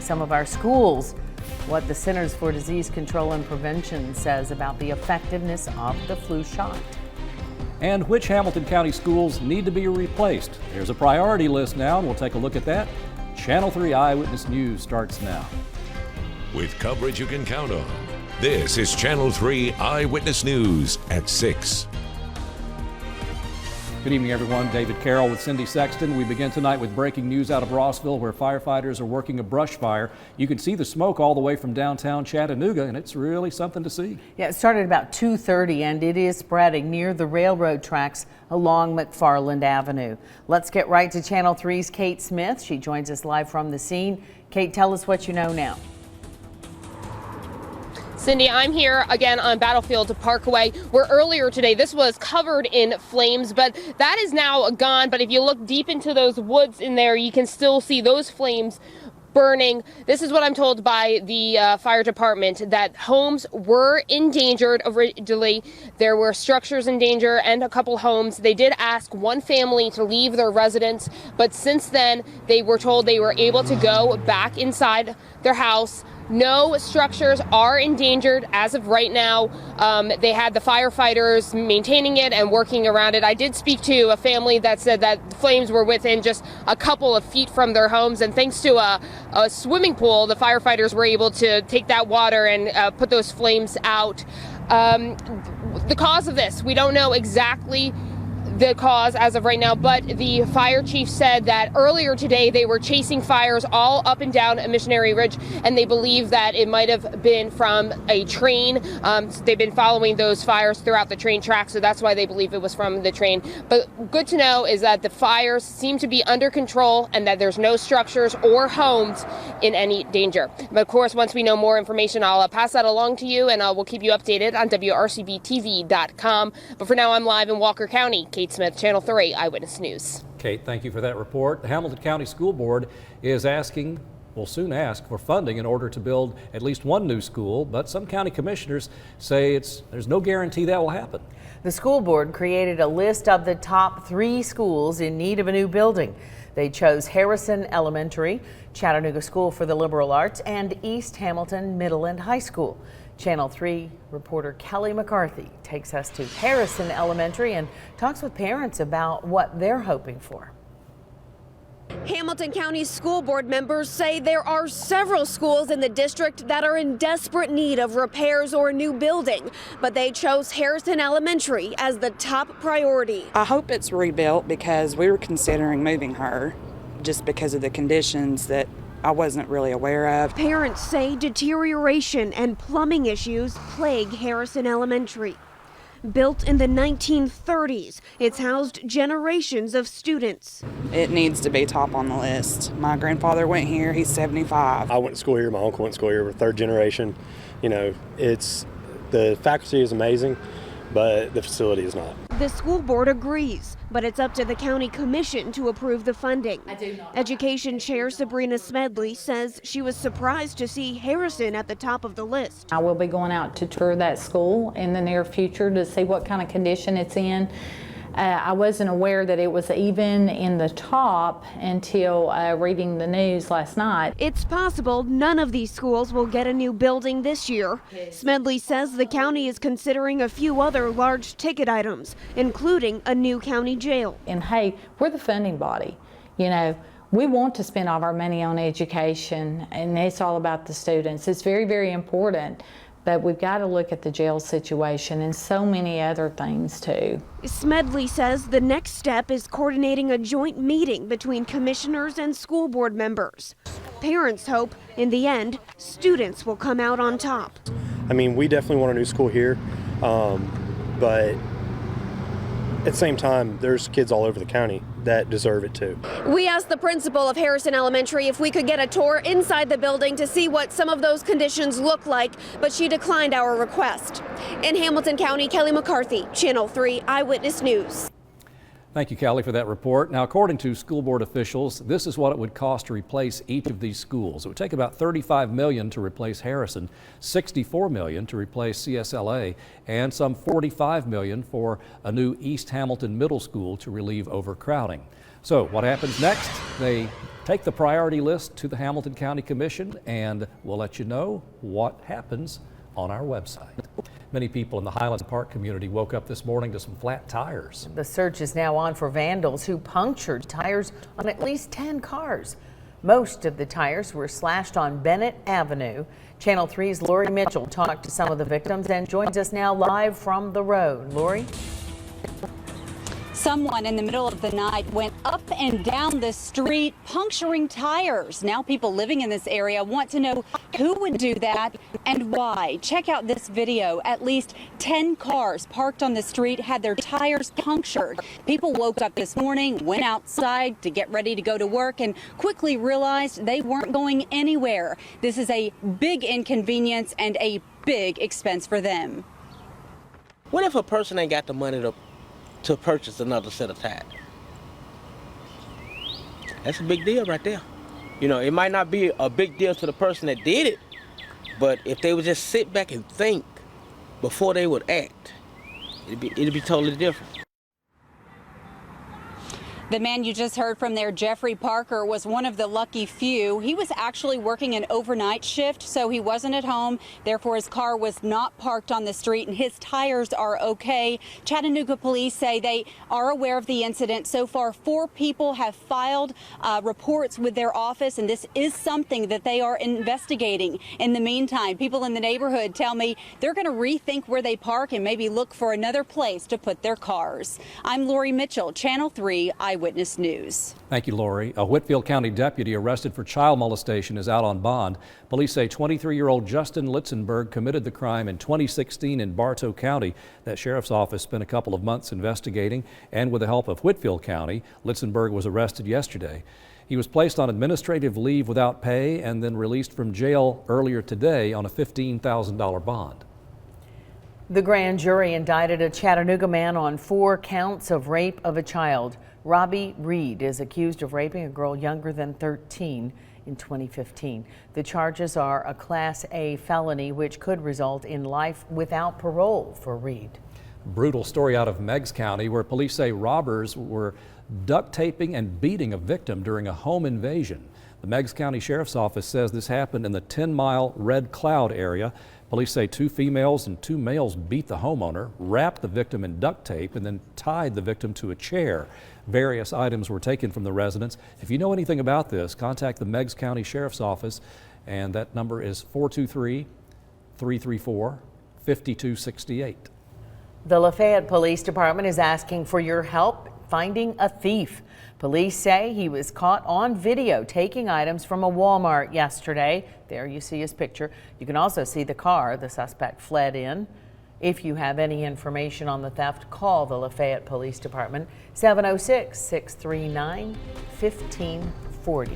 some of our schools. What the Centers for Disease Control and Prevention says about the effectiveness of the flu shot. And which Hamilton County schools need to be replaced. There's a priority list now, and we'll take a look at that. Channel 3 Eyewitness News starts now. With coverage you can count on, this is Channel 3 Eyewitness News at 6. Good evening, everyone. David Carroll with Cindy Sexton. We begin tonight with breaking news out of Rossville, where firefighters are working a brush fire. You can see the smoke all the way from downtown Chattanooga, and it's really something to see. Yeah, it started about 2:30, and it is spreading near the railroad tracks along McFarland Avenue. Let's get right to Channel 3's Kate Smith. She joins us live from the scene. Kate, tell us what you know now. Cindy, I'm here again on Battlefield Parkway, where earlier today this was covered in flames, but that is now gone. But if you look deep into those woods in there, you can still see those flames burning. This is what I'm told by the fire department, that homes were endangered originally. There were structures in danger and a couple homes. They did ask one family to leave their residence, but since then they were told they were able to go back inside their house. No structures are endangered as of right now. They had the firefighters maintaining it and working around it. I did speak to a family that said that the flames were within just a couple of feet from their homes, and thanks to a swimming pool, the firefighters were able to take that water and put those flames out. The cause of this, we don't know exactly the cause as of right now, but the fire chief said that earlier today they were chasing fires all up and down Missionary Ridge, and they believe that it might have been from a train. They've been following those fires throughout the train track, so that's why they believe it was from the train. But good to know is that the fires seem to be under control and that there's no structures or homes in any danger. But of course, once we know more information, I'll pass that along to you, and we'll keep you updated on WRCBTV.com. But for now, I'm live in Walker County. Kate Smith, Channel 3 Eyewitness News. Kate, thank you for that report. The Hamilton County School Board is will soon ask for funding in order to build at least one new school, but some county commissioners say there's no guarantee that will happen. The school board created a list of the top 3 schools in need of a new building. They chose Harrison Elementary, Chattanooga School for the Liberal Arts, and East Hamilton Middle and High School. Channel 3 reporter Kelly McCarthy takes us to Harrison Elementary and talks with parents about what they're hoping for. Hamilton County School Board members say there are several schools in the district that are in desperate need of repairs or a new building, but they chose Harrison Elementary as the top priority. I hope it's rebuilt because we were considering moving her just because of the conditions that I wasn't really aware of. Parents say deterioration and plumbing issues plague Harrison Elementary. Built in the 1930s, it's housed generations of students. It needs to be top on the list. My grandfather went here, he's 75. I went to school here, my uncle went to school here, we're third generation. You know, the faculty is amazing, but the facility is not. The school board agrees, but it's up to the county commission to approve the funding. Education Chair Sabrina Smedley says she was surprised to see Harrison at the top of the list. I will be going out to tour that school in the near future to see what kind of condition it's in. I wasn't aware that it was even in the top until reading the news last night. It's possible none of these schools will get a new building this year. Smedley says the county is considering a few other large ticket items, including a new county jail. And hey, we're the funding body. You know, we want to spend all of our money on education, and it's all about the students. It's very, very important. But we've got to look at the jail situation and so many other things too. Smedley says the next step is coordinating a joint meeting between commissioners and school board members. Parents hope, in the end, students will come out on top. I mean, we definitely want a new school here, but at the same time, there's kids all over the county that deserve it too. We asked the principal of Harrison Elementary if we could get a tour inside the building to see what some of those conditions look like, but she declined our request. In Hamilton County, Kelly McCarthy, Channel 3 Eyewitness News. Thank you, Kelly, for that report. Now, according to school board officials, this is what it would cost to replace each of these schools. It would take about $35 million to replace Harrison, $64 million to replace CSLA, and some $45 million for a new East Hamilton Middle School to relieve overcrowding. So what happens next? They take the priority list to the Hamilton County Commission, and we'll let you know what happens on our website. Many people in the Highlands Park community woke up this morning to some flat tires. The search is now on for vandals who punctured tires on at least 10 cars. Most of the tires were slashed on Bennett Avenue. Channel 3's Lori Mitchell talked to some of the victims and joins us now live from the road. Lori? Someone in the middle of the night went up and down the street puncturing tires. Now people living in this area want to know who would do that and why. Check out this video. At least 10 cars parked on the street had their tires punctured. People woke up this morning, went outside to get ready to go to work, and quickly realized they weren't going anywhere. This is a big inconvenience and a big expense for them. What if a person ain't got the money to purchase another set of tires? That's a big deal right there. You know, it might not be a big deal to the person that did it, but if they would just sit back and think before they would act, it'd be totally different. The man you just heard from there, Jeffrey Parker, was one of the lucky few. He was actually working an overnight shift, so he wasn't at home. Therefore, his car was not parked on the street, and his tires are okay. Chattanooga police say they are aware of the incident. So far, 4 people have filed reports with their office, and this is something that they are investigating. In the meantime, people in the neighborhood tell me they're going to rethink where they park and maybe look for another place to put their cars. I'm Lori Mitchell, Channel 3 Eyewitness News. Thank you, Lori. A Whitfield County deputy arrested for child molestation is out on bond. Police say 23-year-old Justin Litzenberg committed the crime in 2016 in Bartow County. That sheriff's office spent a couple of months investigating, and with the help of Whitfield County, Litzenberg was arrested yesterday. He was placed on administrative leave without pay and then released from jail earlier today on a $15,000 bond. The grand jury indicted a Chattanooga man on 4 counts of rape of a child. Robbie Reed is accused of raping a girl younger than 13 in 2015. The charges are a Class A felony, which could result in life without parole for Reed. Brutal story out of Meigs County, where police say robbers were duct taping and beating a victim during a home invasion. The Meigs County Sheriff's Office says this happened in the 10-mile Red Cloud area. Police say 2 females and 2 males beat the homeowner, wrapped the victim in duct tape, and then tied the victim to a chair. Various items were taken from the residence. If you know anything about this, contact the Meigs County Sheriff's Office, and that number is 423-334-5268. The Lafayette Police Department is asking for your help finding a thief. Police say he was caught on video taking items from a Walmart yesterday. There you see his picture. You can also see the car the suspect fled in. If you have any information on the theft, call the Lafayette Police Department, 706-639-1540.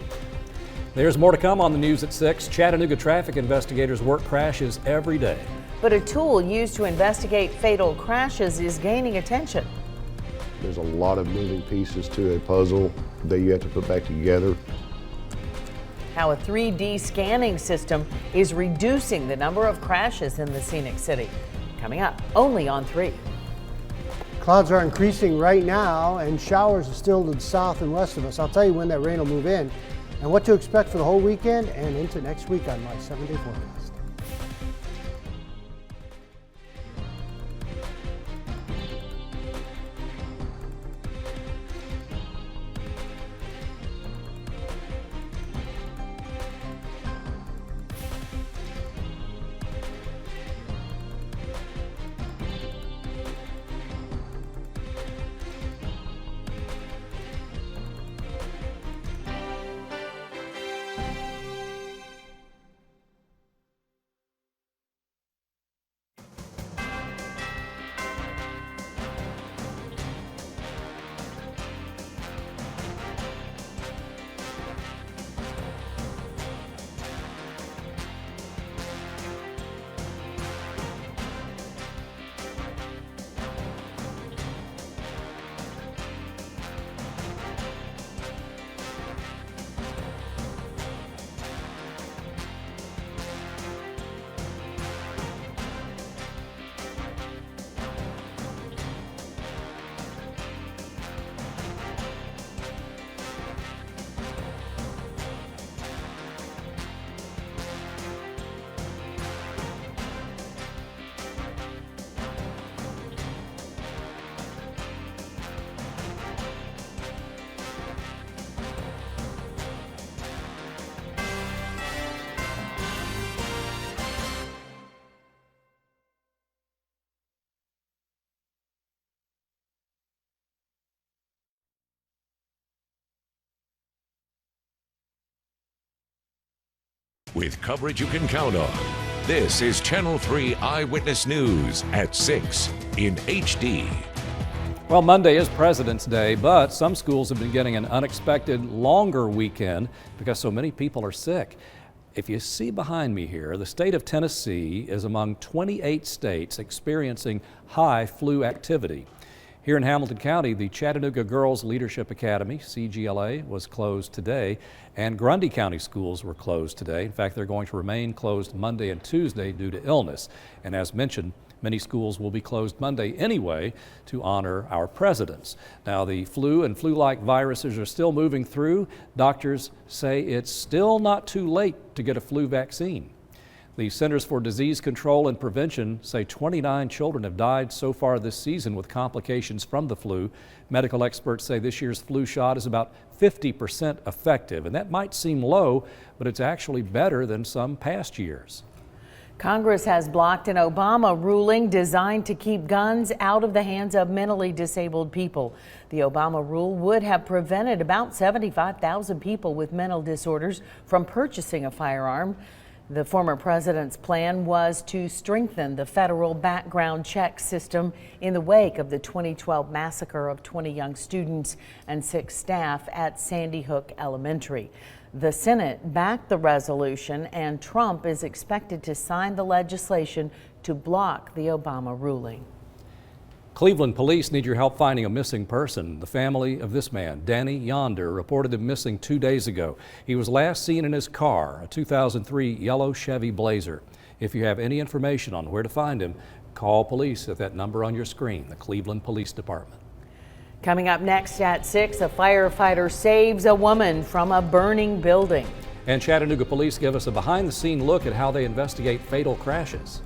There's more to come on the news at 6. Chattanooga traffic investigators work crashes every day. But a tool used to investigate fatal crashes is gaining attention. There's a lot of moving pieces to a puzzle that you have to put back together. How a 3D scanning system is reducing the number of crashes in the scenic city. Coming up only on 3. Clouds are increasing right now, and showers are still to the south and west of us. I'll tell you when that rain will move in and what to expect for the whole weekend and into next week on my 7-day forecast. with coverage you can count on. This is Channel 3 Eyewitness News at 6 in HD. Well, Monday is President's Day, but some schools have been getting an unexpected longer weekend because so many people are sick. If you see behind me here, the state of Tennessee is among 28 states experiencing high flu activity. Here in Hamilton County, the Chattanooga Girls Leadership Academy, CGLA, was closed today, and Grundy County schools were closed today. In fact, they're going to remain closed Monday and Tuesday due to illness. And as mentioned, many schools will be closed Monday anyway to honor our presidents. Now, the flu and flu-like viruses are still moving through. Doctors say it's still not too late to get a flu vaccine. The Centers for Disease Control and Prevention say 29 children have died so far this season with complications from the flu. Medical experts say this year's flu shot is about 50% effective, and that might seem low, but it's actually better than some past years. Congress has blocked an Obama ruling designed to keep guns out of the hands of mentally disabled people. The Obama rule would have prevented about 75,000 people with mental disorders from purchasing a firearm. The former president's plan was to strengthen the federal background check system in the wake of the 2012 massacre of 20 young students and 6 staff at Sandy Hook Elementary. The Senate backed the resolution, and Trump is expected to sign the legislation to block the Obama ruling. Cleveland police need your help finding a missing person. The family of this man, Danny Yonder, reported him missing 2 days ago. He was last seen in his car, a 2003 yellow Chevy Blazer. If you have any information on where to find him, call police at that number on your screen, the Cleveland Police Department. Coming up next at 6, a firefighter saves a woman from a burning building. And Chattanooga police give us a behind-the-scene look at how they investigate fatal crashes.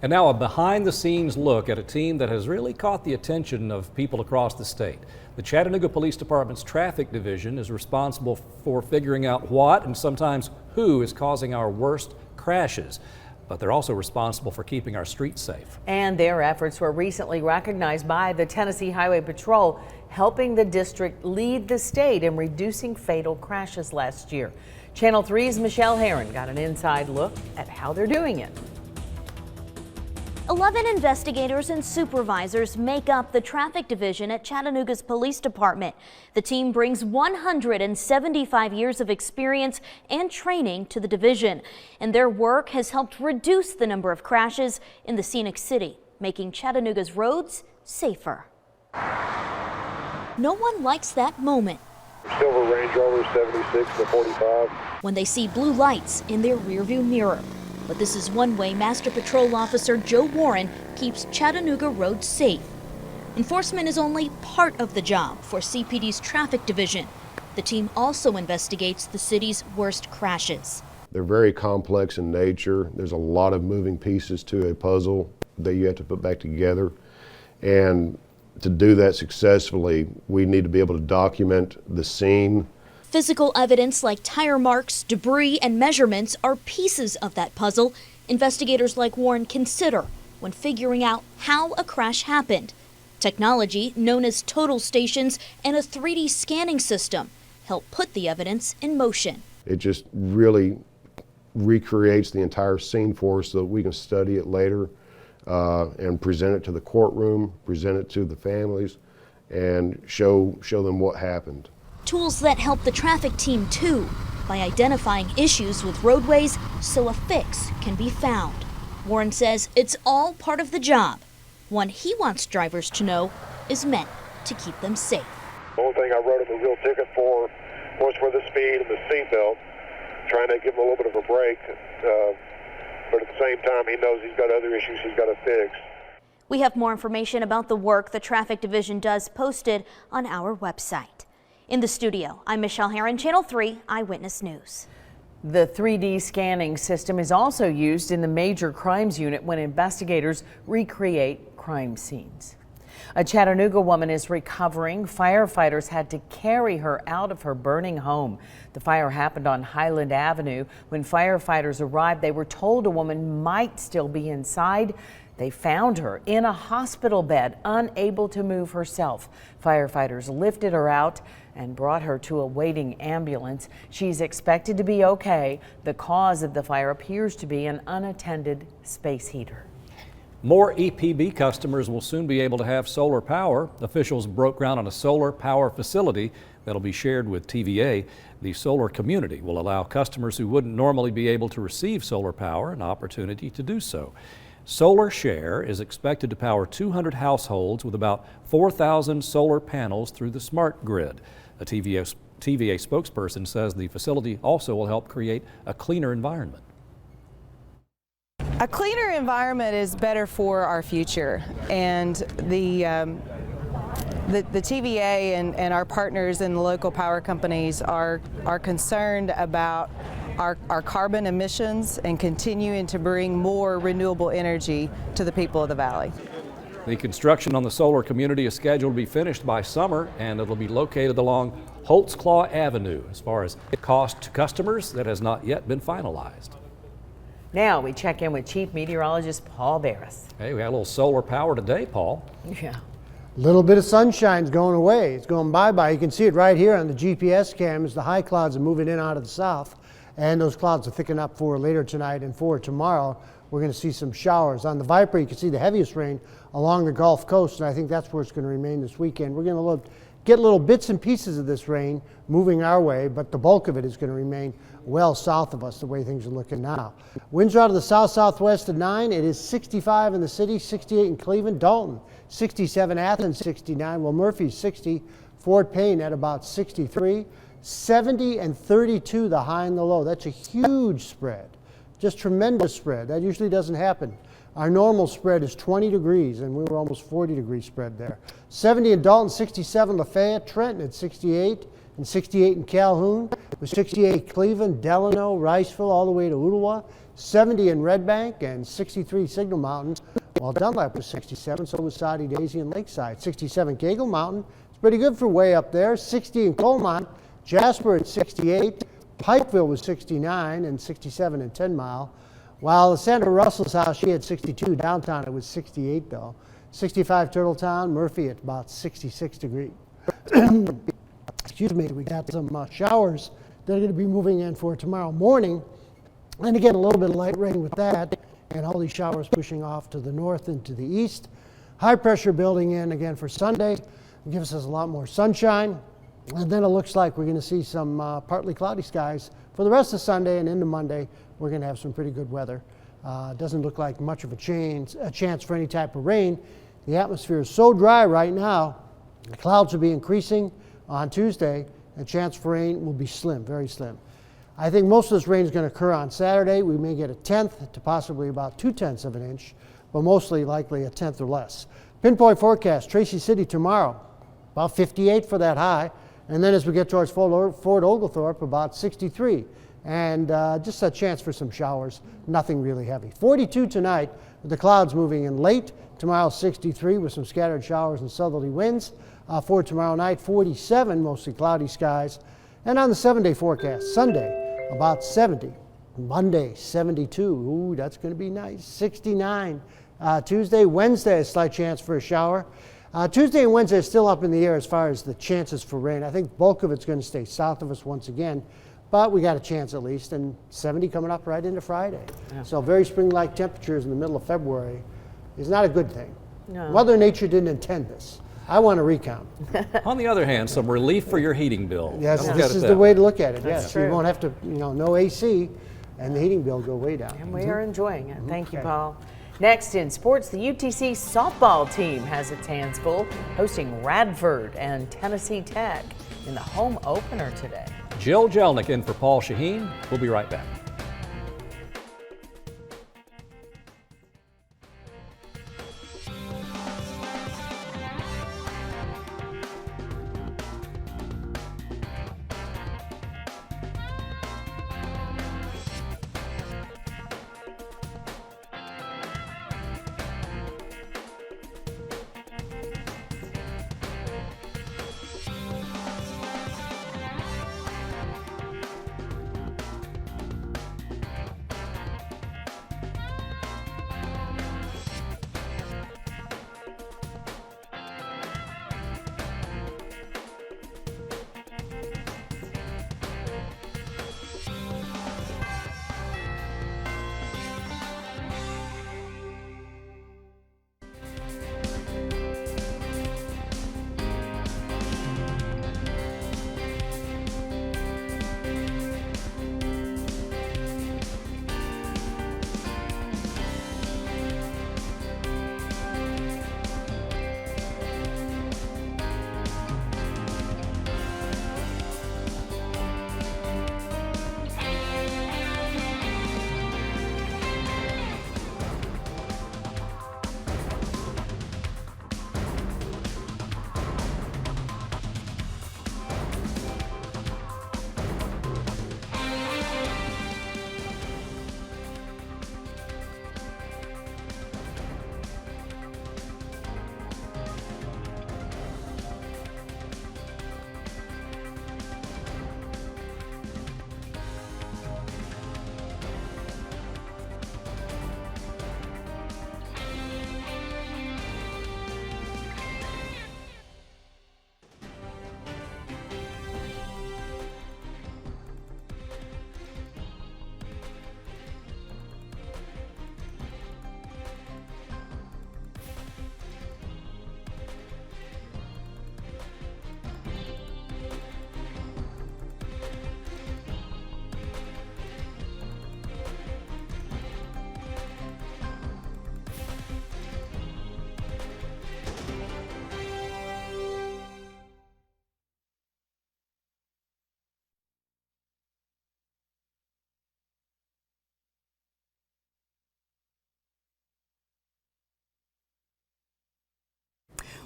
And now a behind-the-scenes look at a team that has really caught the attention of people across the state. The Chattanooga Police Department's Traffic Division is responsible for figuring out what and sometimes who is causing our worst crashes. But they're also responsible for keeping our streets safe. And their efforts were recently recognized by the Tennessee Highway Patrol, helping the district lead the state in reducing fatal crashes last year. Channel 3's Michelle Herron got an inside look at how they're doing it. 11 investigators and supervisors make up the traffic division at Chattanooga's police department. The team brings 175 years of experience and training to the division, and their work has helped reduce the number of crashes in the scenic city, making Chattanooga's roads safer. No one likes that moment. Silver Range Rover 76 to 45. When they see blue lights in their rearview mirror. But this is one way Master Patrol Officer Joe Warren keeps Chattanooga roads safe. Enforcement is only part of the job for CPD's traffic division. The team also investigates the city's worst crashes. They're very complex in nature. There's a lot of moving pieces to a puzzle that you have to put back together. And to do that successfully, we need to be able to document the scene. Physical evidence like tire marks, debris, and measurements are pieces of that puzzle investigators like Warren consider when figuring out how a crash happened. Technology known as total stations and a 3D scanning system help put the evidence in motion. It just really recreates the entire scene for us so that we can study it later and present it to the courtroom, present it to the families, and show them what happened. Tools that help the traffic team too, by identifying issues with roadways so a fix can be found. Warren says it's all part of the job. One he wants drivers to know is meant to keep them safe. The only thing I wrote him a real ticket for was for the speed and the seatbelt, trying to give him a little bit of a break, but at the same time he knows he's got other issues he's got to fix. We have more information about the work the traffic division does posted on our website. In the studio, I'm Michelle Herron, Channel 3 Eyewitness News. The 3D scanning system is also used in the Major Crimes Unit when investigators recreate crime scenes. A Chattanooga woman is recovering. Firefighters had to carry her out of her burning home. The fire happened on Highland Avenue. When firefighters arrived, they were told a woman might still be inside. They found her in a hospital bed, unable to move herself. Firefighters lifted her out and brought her to a waiting ambulance. She's expected to be okay. The cause of the fire appears to be an unattended space heater. More EPB customers will soon be able to have solar power. Officials broke ground on a solar power facility that'll be shared with TVA. The solar community will allow customers who wouldn't normally be able to receive solar power an opportunity to do so. Solar Share is expected to power 200 households with about 4,000 solar panels through the smart grid. A TVA spokesperson says the facility also will help create a cleaner environment. A cleaner environment is better for our future, and the TVA and our partners in the local power companies are concerned about our carbon emissions and continuing to bring more renewable energy to the people of the valley. The construction on the solar community is scheduled to be finished by summer, and it'll be located along Holtzclaw Avenue. As far as cost to customers, that has not yet been finalized. Now we check in with Chief Meteorologist Paul Barris. Hey, we had a little solar power today, Paul. Yeah. A little bit of sunshine's going away. It's going bye-bye. You can see it right here on the GPS cam as the high clouds are moving in out of the south. And those clouds will thicken up for later tonight and for tomorrow. We're going to see some showers. On the Viper, you can see the heaviest rain along the Gulf Coast, and I think that's where it's going to remain this weekend. We're going to get little bits and pieces of this rain moving our way, but the bulk of it is going to remain well south of us the way things are looking now. Winds are out of the south-southwest at 9. It is 65 in the city, 68 in Cleveland, Dalton, 67, Athens, 69. Well, Murphy's 60, Fort Payne at about 63. 70 and 32 the high and the low. That's a huge spread, just tremendous spread. That usually doesn't happen. Our normal spread is 20 degrees, and we were almost 40 degree spread there. 70 in Dalton, 67 Lafayette, Trenton at 68, and 68 in Calhoun, with 68 Cleveland, Delano, Riceville, all the way to Ottawa, 70 in Red Bank, and 63 Signal Mountain, while Dunlap was 67, so was Saudi Daisy and Lakeside. 67 Cagle Mountain, it's pretty good for way up there. 60 in Colmont, Jasper at 68, Pikeville was 69, and 67 in 10 Mile. While Sandra Russell's house, she had 62. Downtown, it was 68, though. 65 Turtletown, Murphy at about 66 degrees. Excuse me, we got some showers that are going to be moving in for tomorrow morning. And again, a little bit of light rain with that, and all these showers pushing off to the north and to the east. High pressure building in again for Sunday. It gives us a lot more sunshine. And then it looks like we're going to see some partly cloudy skies for the rest of Sunday, and into Monday we're going to have some pretty good weather. Doesn't look like much of a chance for any type of rain. The atmosphere is so dry right now, the clouds will be increasing on Tuesday, and chance for rain will be slim, very slim. I think most of this rain is going to occur on Saturday. We may get a 1/10 to possibly about 2/10 of an inch, but mostly likely a 1/10 or less. Pinpoint forecast, Tracy City tomorrow, about 58 for that high. And then as we get towards Fort Oglethorpe, about 63. And just a chance for some showers, nothing really heavy. 42 tonight, with the clouds moving in late. Tomorrow 63 with some scattered showers and southerly winds. For tomorrow night, 47, mostly cloudy skies. And on the 7-day forecast, Sunday, about 70. Monday, 72. Ooh, that's going to be nice. 69. Tuesday, Wednesday, a slight chance for a shower. Tuesday and Wednesday are still up in the air as far as the chances for rain. I think bulk of it's going to stay south of us once again, but we got a chance at least. And 70 coming up right into Friday. Yeah. So very spring-like temperatures in the middle of February is not a good thing. No. Mother Nature didn't intend this. I want a recount. On the other hand, some relief for your heating bill. Yes, this is the way to look at it. Yes, you won't have to, no AC, and the heating bill will go way down. And we are enjoying it. Thank you, Paul. Next in sports, the UTC softball team has its hands full, hosting Radford and Tennessee Tech in the home opener today. Jill Jelnick in for Paul Shaheen. We'll be right back.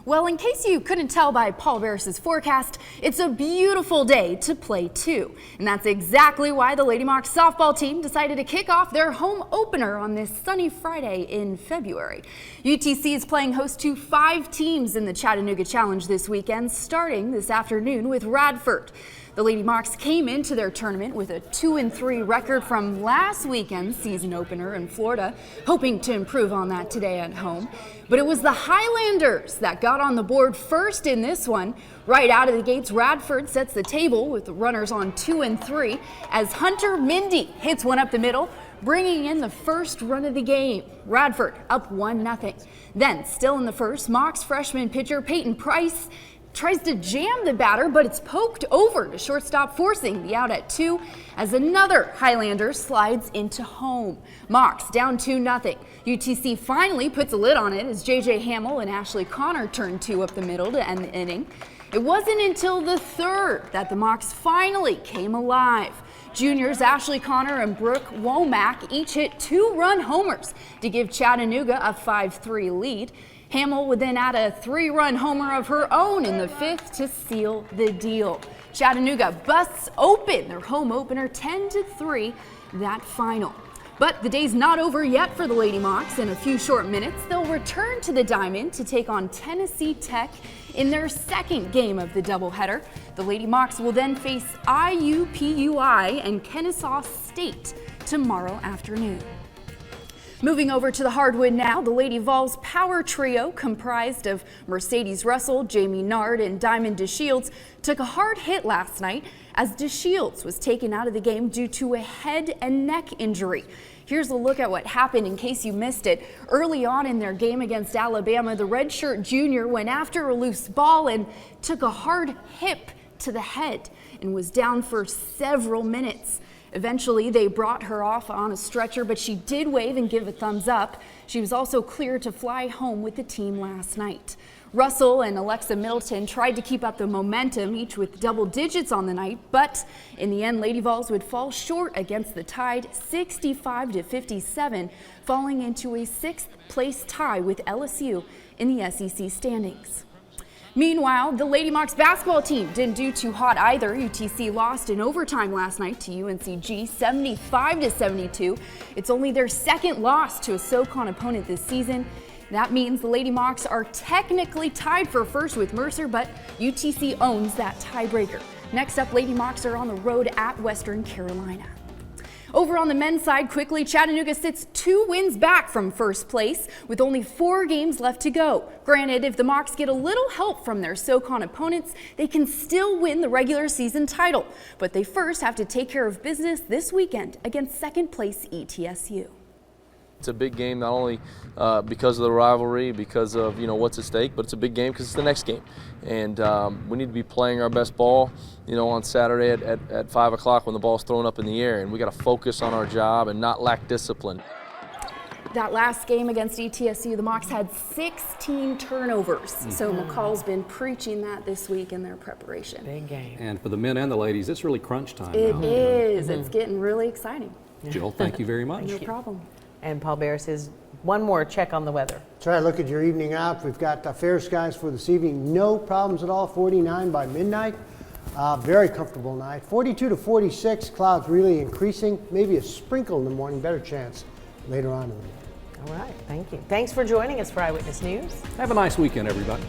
Well, in case you couldn't tell by Paul Barris's forecast, it's a beautiful day to play too. And that's exactly why the Lady Mocs softball team decided to kick off their home opener on this sunny Friday in February. UTC is playing host to 5 teams in the Chattanooga Challenge this weekend, starting this afternoon with Radford. The Lady Mocs came into their tournament with a 2-3 record from last weekend's season opener in Florida, hoping to improve on that today at home. But it was the Highlanders that got on the board first in this one. Right out of the gates, Radford sets the table with the runners on 2 and 3 as Hunter Mindy hits one up the middle, bringing in the first run of the game. Radford up 1-0. Then, still in the first, Mocs freshman pitcher Peyton Price tries to jam the batter, but it's poked over to shortstop, forcing the out at 2 as another Highlander slides into home. Mocs down 2-0. UTC finally puts a lid on it as J.J. Hamill and Ashley Connor turn 2 up the middle to end the inning. It wasn't until the third that the Mocs finally came alive. Juniors Ashley Connor and Brooke Womack each hit 2-run homers to give Chattanooga a 5-3 lead. Hamill would then add a 3-run homer of her own in the 5th to seal the deal. Chattanooga busts open their home opener 10-3 that final. But the day's not over yet for the Lady Mocs. In a few short minutes, they'll return to the Diamond to take on Tennessee Tech in their second game of the doubleheader. The Lady Mocs will then face IUPUI and Kennesaw State tomorrow afternoon. Moving over to the hardwood now, the Lady Vols power trio, comprised of Mercedes Russell, Jamie Nard, and Diamond DeShields, took a hard hit last night as DeShields was taken out of the game due to a head and neck injury. Here's a look at what happened in case you missed it. Early on in their game against Alabama, the redshirt junior went after a loose ball and took a hard hip to the head and was down for several minutes. Eventually, they brought her off on a stretcher, but she did wave and give a thumbs up. She was also cleared to fly home with the team last night. Russell and Alexa Middleton tried to keep up the momentum, each with double digits on the night, but in the end, Lady Vols would fall short against the Tide 65-57, falling into a 6th place tie with LSU in the SEC standings. Meanwhile, the Lady Mocs basketball team didn't do too hot either. UTC lost in overtime last night to UNCG 75-72. It's only their second loss to a SoCon opponent this season. That means the Lady Mocs are technically tied for first with Mercer, but UTC owns that tiebreaker. Next up, Lady Mocs are on the road at Western Carolina. Over on the men's side, quickly, Chattanooga sits 2 wins back from first place with only 4 games left to go. Granted, if the Mocs get a little help from their SoCon opponents, they can still win the regular season title. But they first have to take care of business this weekend against second place ETSU. It's a big game, not only because of the rivalry, because of what's at stake, but it's a big game because it's the next game, and we need to be playing our best ball, on Saturday at 5 o'clock when the ball's thrown up in the air, and we got to focus on our job and not lack discipline. That last game against ETSU, the Mocs had 16 turnovers, so McCall's been preaching that this week in their preparation. Big game. And for the men and the ladies, it's really crunch time It now. is. It's getting really exciting. Jill, thank you very much. No problem. And Paul Bear says, one more check on the weather. Try to look at your evening out. We've got fair skies for this evening. No problems at all. 49 by midnight. Very comfortable night. 42 to 46. Clouds really increasing. Maybe a sprinkle in the morning. Better chance later on in the morning. All right. Thank you. Thanks for joining us for Eyewitness News. Have a nice weekend, everybody.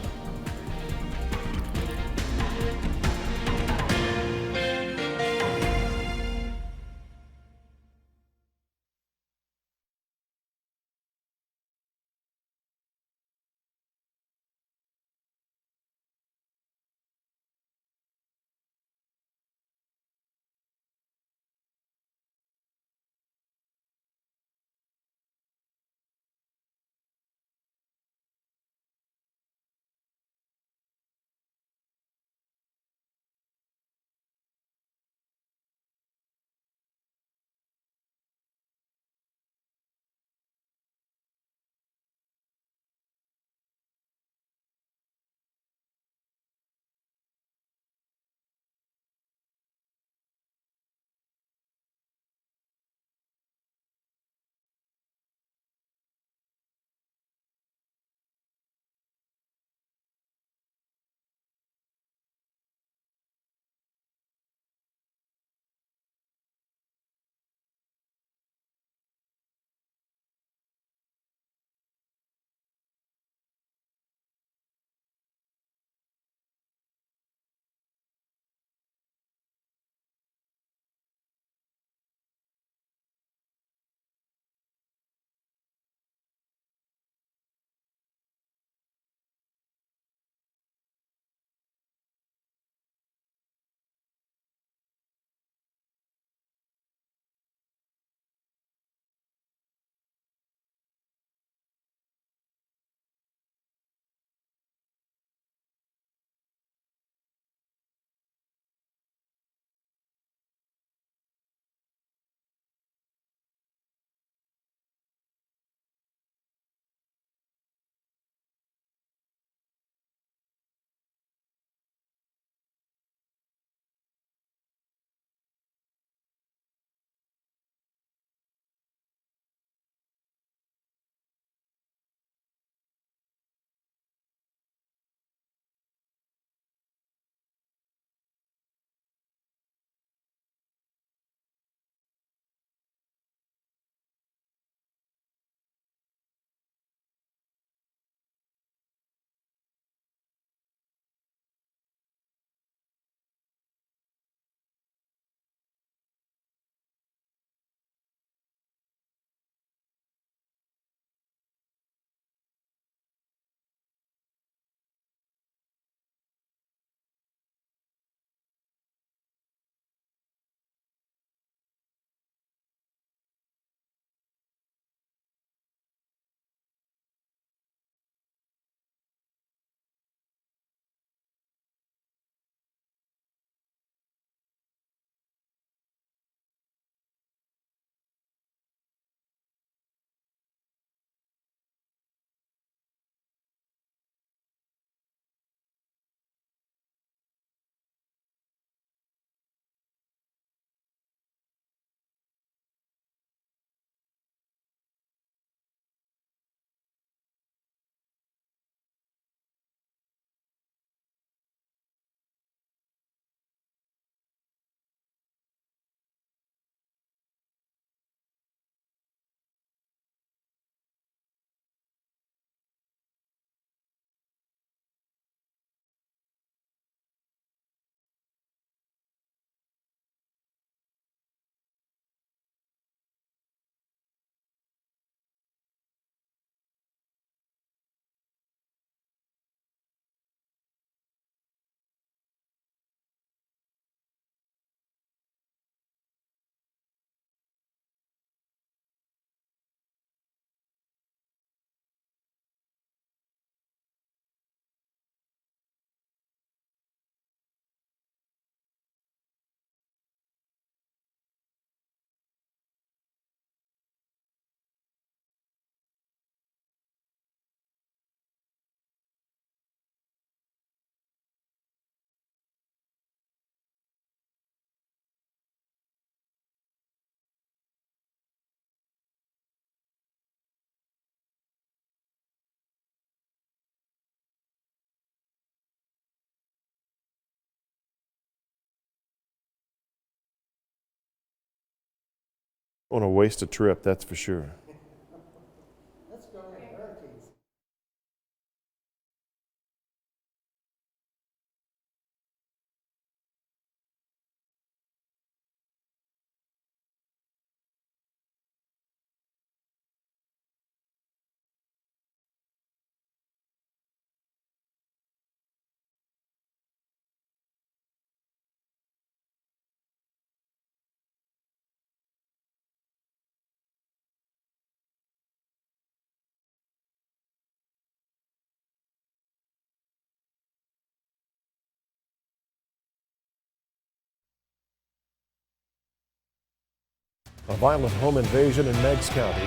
on a wasted trip, that's for sure. A violent home invasion in Meigs County.